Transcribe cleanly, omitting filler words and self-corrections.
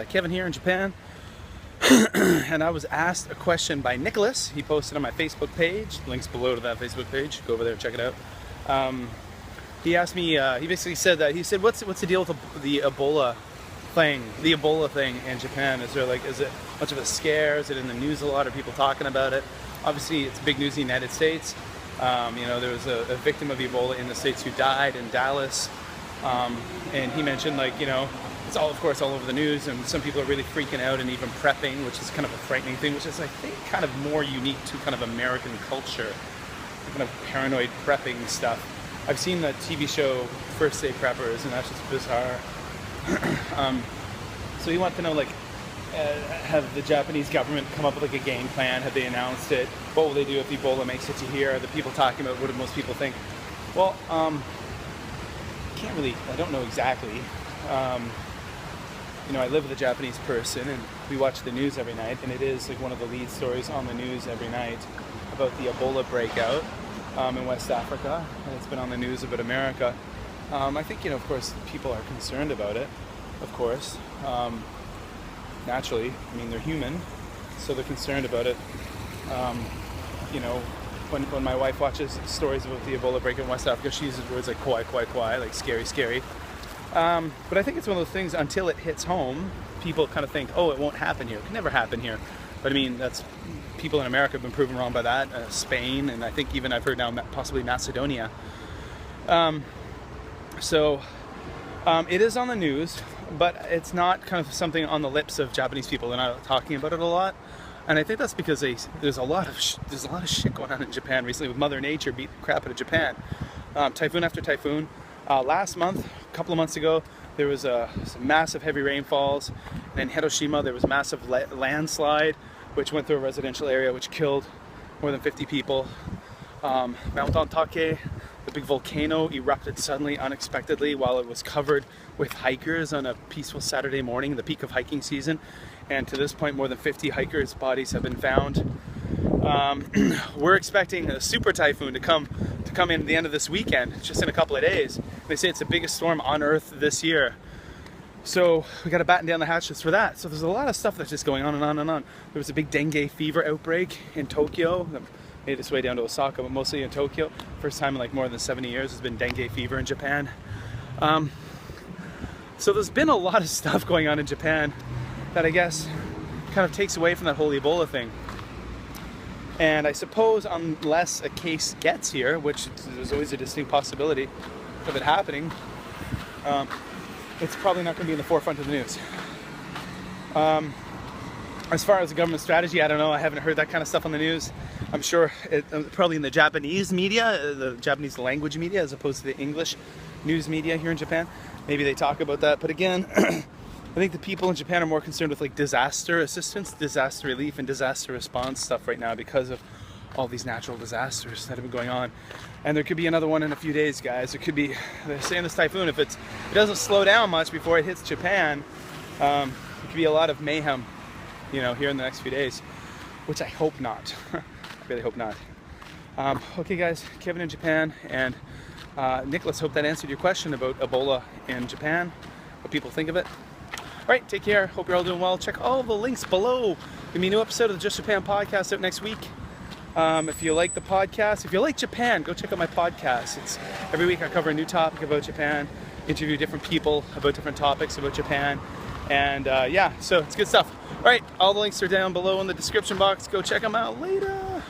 Kevin here in Japan, and I was asked a question by Nicholas. He posted on my Facebook page, links below to that Facebook page, go over there and check it out. He asked me, he basically said that, what's the deal with the Ebola thing in Japan? Is it much of a scare? Is it in the news a lot? Are people talking about it? Obviously it's big news in the United States. There was a victim of Ebola in the States who died in Dallas, and he mentioned it's all, of course, all over the news, and some people are really freaking out and even prepping, which is kind of a frightening thing, which is, I think, kind of more unique to kind of American culture, kind of paranoid prepping stuff. I've seen the TV show First Day Preppers, and that's just bizarre. So he wanted to know, have the Japanese government come up with a game plan? Have they announced it? What will they do if Ebola makes it to here? Are the people talking about what do most people think? Well, I don't know exactly. I live with a Japanese person, and we watch the news every night, and it is one of the lead stories on the news every night about the Ebola breakout in West Africa, and it's been on the news about America. I think, of course, people are concerned about it, of course. Naturally, they're human, so they're concerned about it. When my wife watches stories about the Ebola breakout in West Africa, she uses words like "kwai, kwai, kwai," like scary, scary. But I think it's one of those things, until it hits home, people kind of think, oh, it won't happen here. It can never happen here. But that's, people in America have been proven wrong by that. Spain, and I think even I've heard now possibly Macedonia. It is on the news, but it's not kind of something on the lips of Japanese people. They're not talking about it a lot. And I think that's because there's a lot of shit going on in Japan recently, with Mother Nature beat the crap out of Japan. Typhoon after typhoon. Last month, a couple of months ago, there was some massive heavy rainfalls, and in Hiroshima there was a massive landslide which went through a residential area, which killed more than 50 people. Mount Ontake, the big volcano, erupted suddenly, unexpectedly, while it was covered with hikers on a peaceful Saturday morning, the peak of hiking season, and to this point more than 50 hikers' bodies have been found. We're expecting a super typhoon to come in at the end of this weekend, just in a couple of days. They say it's the biggest storm on Earth this year. So we got to batten down the hatches for that. So there's a lot of stuff that's just going on and on and on. There was a big dengue fever outbreak in Tokyo that made its way down to Osaka, but mostly in Tokyo. First time in more than 70 years there's been dengue fever in Japan. So there's been a lot of stuff going on in Japan that I guess kind of takes away from that whole Ebola thing. And I suppose unless a case gets here, which there's always a distinct possibility of it happening, it's probably not going to be in the forefront of the news. As far as the government strategy, I don't know. I haven't heard that kind of stuff on the news. I'm sure probably in the Japanese media, the Japanese language media, as opposed to the English news media here in Japan. Maybe they talk about that. But again, I think the people in Japan are more concerned with disaster assistance, disaster relief, and disaster response stuff right now because of all these natural disasters that have been going on. And there could be another one in a few days, guys. It could be, they're saying this typhoon, if it doesn't slow down much before it hits Japan, it could be a lot of mayhem, here in the next few days, which I hope not. I really hope not. Okay, guys, Kevin in Japan, and Nicholas, hope that answered your question about Ebola in Japan, what people think of it. All right, take care. Hope you're all doing well. Check all the links below. Give me a new episode of the Just Japan podcast out next week. If you like the podcast, if you like Japan, go check out my podcast. Every week I cover a new topic about Japan, interview different people about different topics about Japan, and so it's good stuff. All right, all the links are down below in the description box. Go check them out later.